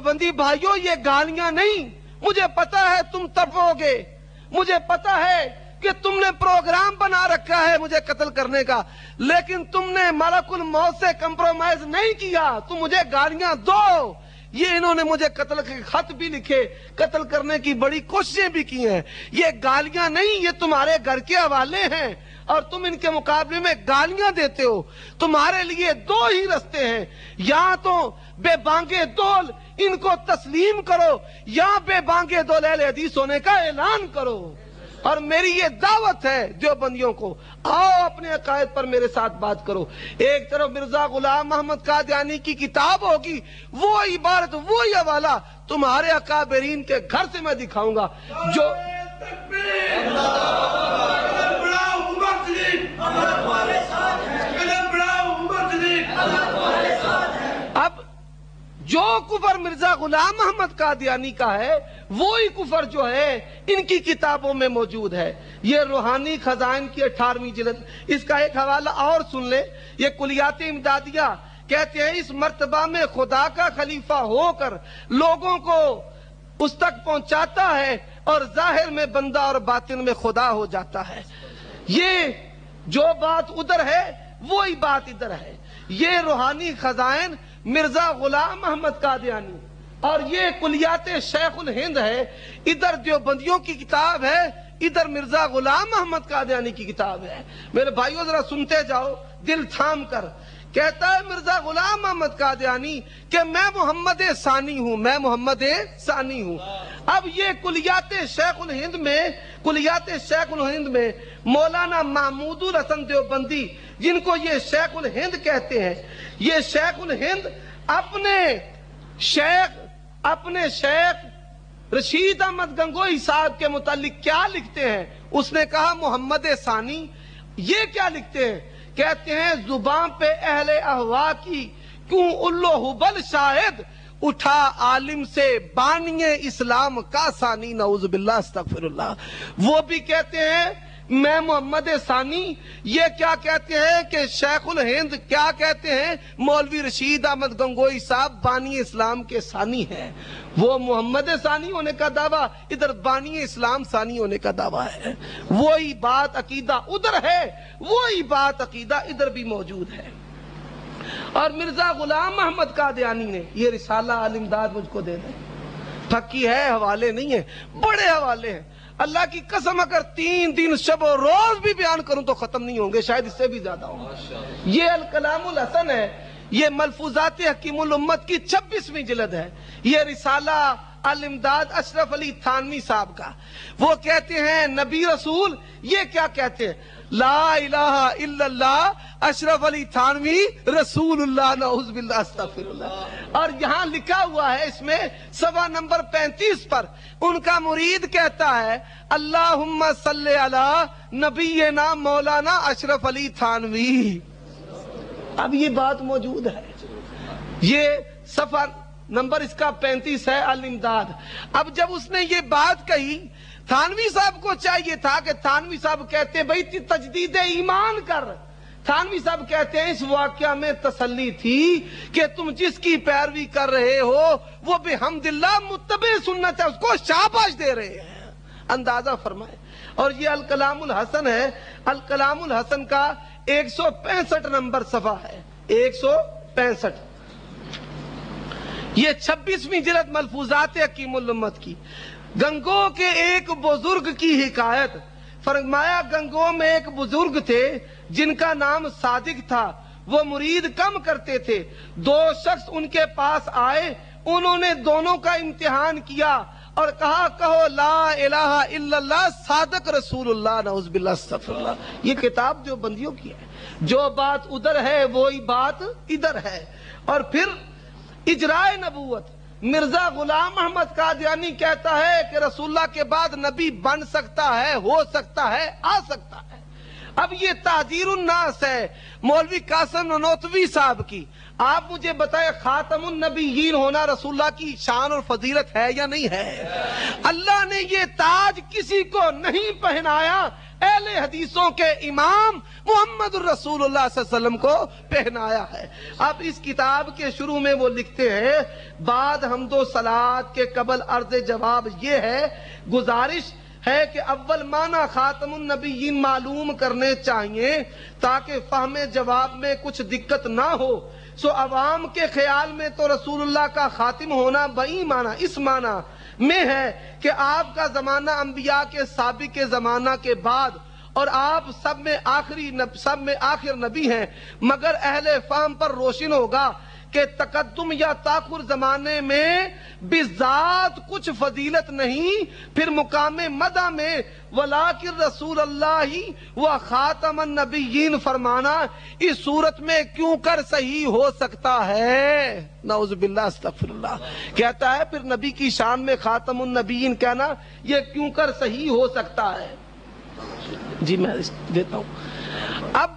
دیوبندی بھائیوں یہ گالیاں نہیں، مجھے پتا ہے تم تڑپو گے، مجھے پتا ہے کہ تم نے پروگرام بنا رکھا ہے مجھے قتل کرنے کا، لیکن تم نے ملک الموت سے کمپرومائز نہیں کیا، تم مجھے گالیاں دو۔ یہ انہوں نے مجھے قتل کے خط بھی لکھے، قتل کرنے کی بڑی کوششیں بھی کی ہیں، یہ گالیاں نہیں، یہ تمہارے گھر کے حوالے ہیں، اور تم ان کے مقابلے میں گالیاں دیتے ہو۔ تمہارے لیے دو ہی رستے ہیں، یا تو بے بانگے دول ان کو تسلیم کرو، یا بے بانگے دول اہل حدیث ہونے کا اعلان کرو۔ اور میری یہ دعوت ہے دیوبندیوں کو، آؤ اپنے عقائد پر میرے ساتھ بات کرو۔ ایک طرف مرزا غلام محمد قادیانی کی کتاب ہوگی، وہ عبارت وہی حوالہ تمہارے اکابرین کے گھر سے میں دکھاؤں گا جو اب جو کفر مرزا غلام محمد قادیانی کا ہے وہی کفر جو ہے ان کی کتابوں میں موجود ہے۔ یہ روحانی خزائن کی 18ویں جلد، اس کا ایک حوالہ اور سن لے، یہ کلیات امدادیہ کہتے ہیں اس مرتبہ میں خدا کا خلیفہ ہو کر لوگوں کو اس تک پہنچاتا ہے اور ظاہر میں بندہ اور باطن میں خدا ہو جاتا ہے۔ یہ جو بات ادھر ہے وہی بات ادھر ہے۔ یہ روحانی خزائن مرزا غلام محمد قادیانی اور یہ کلیات شیخ الہند ہے، ادھر دیوبندیوں کی کتاب ہے، ادھر مرزا غلام محمد قادیانی کی کتاب ہے۔ میرے بھائیوں ذرا سنتے جاؤ دل تھام کر۔ کہتا ہے مرزا غلام محمد قادیانی کہ میں محمد ثانی ہوں، میں محمد ثانی ہوں۔ اب یہ کلیات شیخ الہند میں مولانا محمود الحسن دیوبندی جن کو یہ شیخ الہند کہتے ہیں، یہ شیخ الہند اپنے شیخ رشید احمد گنگوئی صاحب کے متعلق کیا لکھتے ہیں؟ اس نے کہا محمد ثانی۔ یہ کیا لکھتے ہیں؟ کہتے ہیں زبان پہ اہل احوا کی کیوں الو حبل شاہد، اٹھا عالم سے بانی اسلام کا ثانی، نعوذ باللہ استغفر اللہ۔ وہ بھی کہتے ہیں میں محمد ثانی۔ یہ کیا کہتے ہیں کہ شیخ الہند کیا کہتے ہیں؟ مولوی رشید احمد گنگوئی صاحب بانی اسلام کے ثانی ہیں۔ وہ محمد ثانی ہونے کا دعویٰ، ادھر بانی اسلام ثانی ہونے کا دعویٰ ہے۔ وہی بات عقیدہ ادھر ہے، وہی بات عقیدہ ادھر بھی موجود ہے۔ اور مرزا غلام محمد قادیانی نے یہ رسالہ الامداد مجھ کو دے دیں، پھکی ہے، حوالے نہیں ہیں، بڑے حوالے ہیں۔ اللہ کی قسم اگر 3 دن شب و روز بھی بیان کروں تو ختم نہیں ہوں گے، شاید اس سے بھی زیادہ ہوں۔ یہ الکلام الحسن ہے، یہ ملفوظات حکیم الامت کی 26ویں جلد ہے۔ یہ رسالہ الامداد اشرف علی تھانوی صاحب کا، وہ کہتے ہیں نبی رسول، یہ کیا کہتے ہیں؟ لا الہ الا اللہ اشرف علی تھانوی رسول اللہ، نعوذ باللہ استغفر اللہ۔ اور یہاں لکھا ہوا ہے اس میں صفحہ نمبر 35 پر ان کا مرید کہتا ہے اللہم صلی علی نبینا مولانا اشرف علی تھانوی۔ اب یہ بات موجود ہے، یہ صفحہ نمبر اس کا 35 ہے الامداد۔ اب جب اس نے یہ بات کہی، تھانوی صاحب کو چاہیے تھا کہ تھانوی صاحب کہتے بھئی تجدید ایمان کر۔ تھانوی صاحب کہتے ہیں اس واقعہ میں تسلی تھی کہ تم جس کی پیروی کر رہے ہو وہ بحمداللہ متبع سنت ہے، اس کو شاباش دے رہے ہیں۔ اندازہ فرمائے۔ اور یہ الکلام الحسن ہے، الکلام الحسن کا 165 نمبر صفحہ ہے، 165۔ یہ 26ویں جلد ملفوظات حکیم الامت کی۔ گنگو کے ایک بزرگ کی حکایت، فرمایا گنگو میں ایک بزرگ تھے جن کا نام صادق تھا، وہ مرید کم کرتے تھے۔ 2 شخص ان کے پاس آئے، انہوں نے دونوں کا امتحان کیا اور کہا کہو لا الہ الا اللہ صادق رسول اللہ، نعوذ باللہ استغفر اللہ۔ یہ کتاب جو بندیوں کی ہے، جو بات ادھر ہے وہی بات ادھر ہے۔ اور پھر اجرائے نبوت، مرزا غلام محمد قادیانی کہتا ہے کہ رسول اللہ کے بعد نبی بن سکتا ہے، ہو سکتا ہے، آ سکتا ہے۔ اب یہ تحذیر الناس ہے مولوی قاسم ننوتوی صاحب کی۔ آپ مجھے بتائیں خاتم النبیین ہونا رسول اللہ کی شان اور فضیلت ہے یا نہیں ہے؟ اللہ نے یہ تاج کسی کو نہیں پہنایا اہل حدیثوں کے امام محمد الرسول اللہ صلی اللہ علیہ وسلم کو پہنایا ہے۔ اب اس کتاب کے شروع میں وہ لکھتے ہیں، بعد حمد و صلات کے قبل عرض جواب یہ ہے، گزارش ہے کہ اول معنی خاتم النبیین معلوم کرنے چاہیے تاکہ فہم جواب میں کچھ دقت نہ ہو۔ سو عوام کے خیال میں تو رسول اللہ کا خاتم ہونا بئی معنی اس معنی میں ہے کہ آپ کا زمانہ انبیاء کے سابق زمانہ کے بعد اور آپ سب میں آخر نبی ہیں، مگر اہل فہم پر روشن ہوگا کہ تقدم یا تاخر زمانے میں بذات کچھ فضیلت نہیں، پھر مقام مدح میں ولیکن رسول اللہ و خاتم النبیین فرمانا اس صورت میں کیوں کر صحیح ہو سکتا ہے؟ نعوذ باللہ استغفر اللہ۔ کہتا ہے پھر نبی کی شان میں خاتم النبیین کہنا یہ کیوں کر صحیح ہو سکتا ہے؟ جی میں دیتا ہوں۔ اب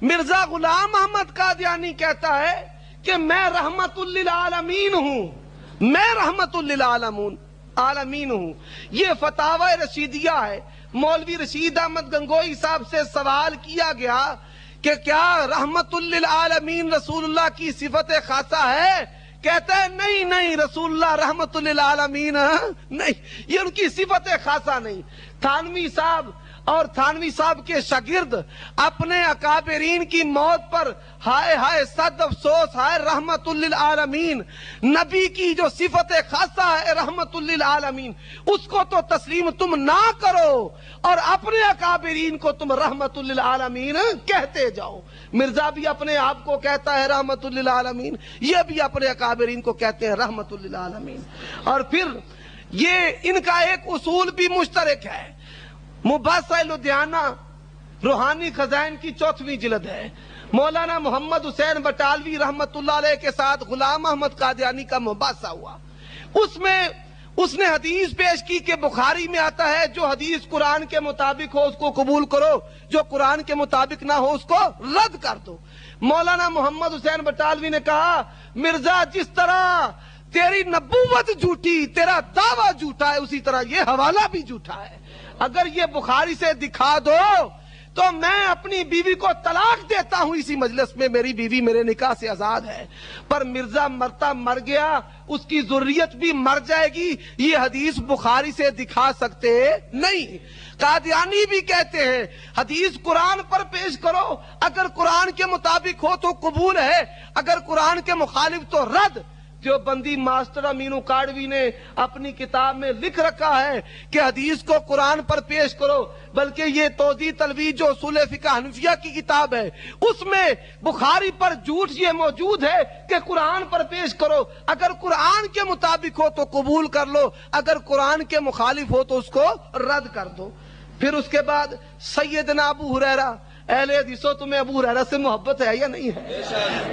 مرزا غلام احمد قادیانی کہتا ہے کہ میں رحمت للعالمین ہوں، میں رحمت للعالمین ہوں۔ یہ فتاوی رشیدیہ ہے۔ مولوی رشید احمد گنگوئی صاحب سے سوال کیا گیا کہ کیا رحمت للعالمین رسول اللہ کی صفت خاصہ ہے؟ کہتا ہے نہیں رسول اللہ رحمت للعالمین نہیں، یہ ان کی صفت خاصہ نہیں۔ تھانوی صاحب اور تھانوی صاحب کے شاگرد اپنے اکابرین کی موت پر ہائے ہائے صد افسوس، ہائے رحمت للعالمین، نبی کی جو صفت خاصہ ہے رحمت للعالمین اس کو تو تسلیم تم نہ کرو اور اپنے اکابرین کو تم رحمت للعالمین کہتے جاؤ۔ مرزا بھی اپنے آپ کو کہتا ہے رحمت للعالمین، یہ بھی اپنے اکابرین کو کہتے ہیں رحمت للعالمین۔ اور پھر یہ ان کا ایک اصول بھی مشترک ہے۔ مباحثہ لدھیانہ روحانی خزائن کی 4ویں جلد ہے۔ مولانا محمد حسین بٹالوی رحمت اللہ علیہ کے ساتھ غلام احمد قادیانی کا مباحثہ ہوا۔ اس میں اس نے حدیث پیش کی کہ بخاری میں آتا ہے جو حدیث قرآن کے مطابق ہو اس کو قبول کرو، جو قرآن کے مطابق نہ ہو اس کو رد کر دو۔ مولانا محمد حسین بٹالوی نے کہا مرزا جس طرح تیری نبوت جھوٹی، تیرا دعویٰ جھوٹا ہے، اسی طرح یہ حوالہ بھی جھوٹا ہے۔ اگر یہ بخاری سے دکھا دو تو میں اپنی بیوی کو طلاق دیتا ہوں اسی مجلس میں، میری بیوی میرے نکاح سے آزاد ہے۔ پر مرزا مرتا مر گیا، اس کی ذریت بھی مر جائے گی، یہ حدیث بخاری سے دکھا سکتے نہیں۔ قادیانی بھی کہتے ہیں حدیث قرآن پر پیش کرو، اگر قرآن کے مطابق ہو تو قبول ہے، اگر قرآن کے مخالف تو رد۔ جو بندی ماسٹر امین اکاڑوی نے اپنی کتاب میں لکھ رکھا ہے کہ حدیث کو قرآن پر پیش کرو، بلکہ یہ توضیح تلویح جو اصول فقہ حنفیہ کی کتاب ہے اس میں بخاری پر جھوٹ یہ موجود ہے کہ قرآن پر پیش کرو، اگر قرآن کے مطابق ہو تو قبول کر لو، اگر قرآن کے مخالف ہو تو اس کو رد کر دو۔ پھر اس کے بعد سیدنا ابو ہریرہ، اہل حدیثوں تمہیں ابو ہریرہ سے محبت ہے یا نہیں ہے؟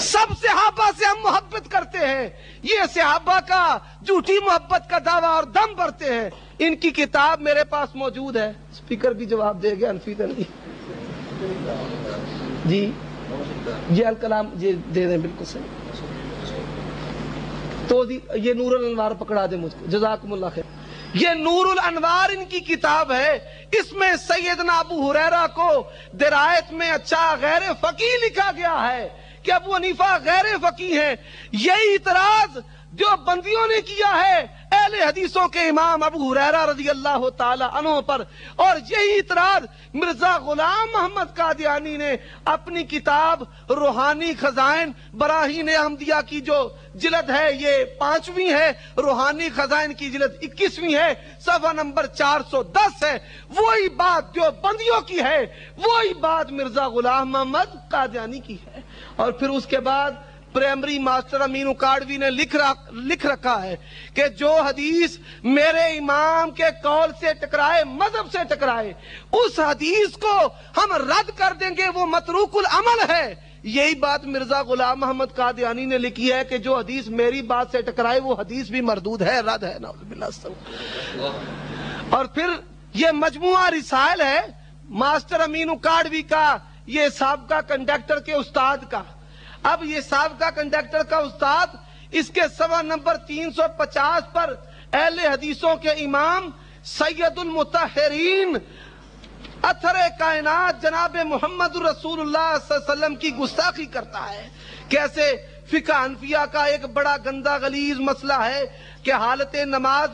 سب صحابہ سے ہم محبت کرتے ہیں، یہ صحابہ کا جھوٹی محبت کا دعویٰ اور دم بھرتے ہیں۔ ان کی کتاب میرے پاس موجود ہے، اسپیکر بھی جواب دے گیا انفی تنوی جی، یہ الکلام یہ دے دیں بالکل صحیح۔ تو یہ نور الانوار پکڑا دے مجھ کو، جزاکم اللہ خیر۔ یہ نور الانوار ان کی کتاب ہے، اس میں سیدنا ابو ہریرہ کو درایت میں اچھا غیر فقیہ لکھا گیا ہے کہ ابو حنیفہ غیر فقیہ ہیں۔ یہی اعتراض جو بندیوں نے کیا ہے اہل حدیثوں کے امام ابو ہریرہ رضی اللہ تعالی عنہ پر، اور یہی اعتراض مرزا غلام محمد قادیانی نے اپنی کتاب روحانی خزائن براہین احمدیہ کی جو جلد ہے یہ 5ویں ہے، روحانی خزائن کی جلد 21ویں ہے، صفحہ نمبر 410 ہے، وہی بات جو بندیوں کی ہے وہی بات مرزا غلام محمد قادیانی کی ہے۔ اور پھر اس کے بعد پرائمری ماسٹر امین اکاڑوی نے لکھ رکھا ہے کہ جو حدیث میرے امام کے قول سے ٹکرائے، مذہب سے ٹکرائے، اس حدیث کو ہم رد کر دیں گے، وہ متروک العمل ہے۔ یہی بات مرزا غلام محمد قادیانی نے لکھی ہے کہ جو حدیث میری بات سے ٹکرائے وہ حدیث بھی مردود ہے، رد ہے، نعوذ باللہ۔ اور پھر یہ مجموعہ رسائل ہے ماسٹر امین اکاڑوی کا، یہ سابقہ کنڈکٹر کے استاد کا۔ اب یہ سابقہ کنڈکٹر کا استاد اس کے صفحہ نمبر 350 پر اہل حدیثوں کے امام سید المطہرین اثر کائنات جناب محمد رسول اللہ صلی اللہ علیہ وسلم کی گستاخی کرتا ہے. کیسے فقہ حنفیہ کا ایک بڑا گندا غلیظ مسئلہ ہے کہ حالت نماز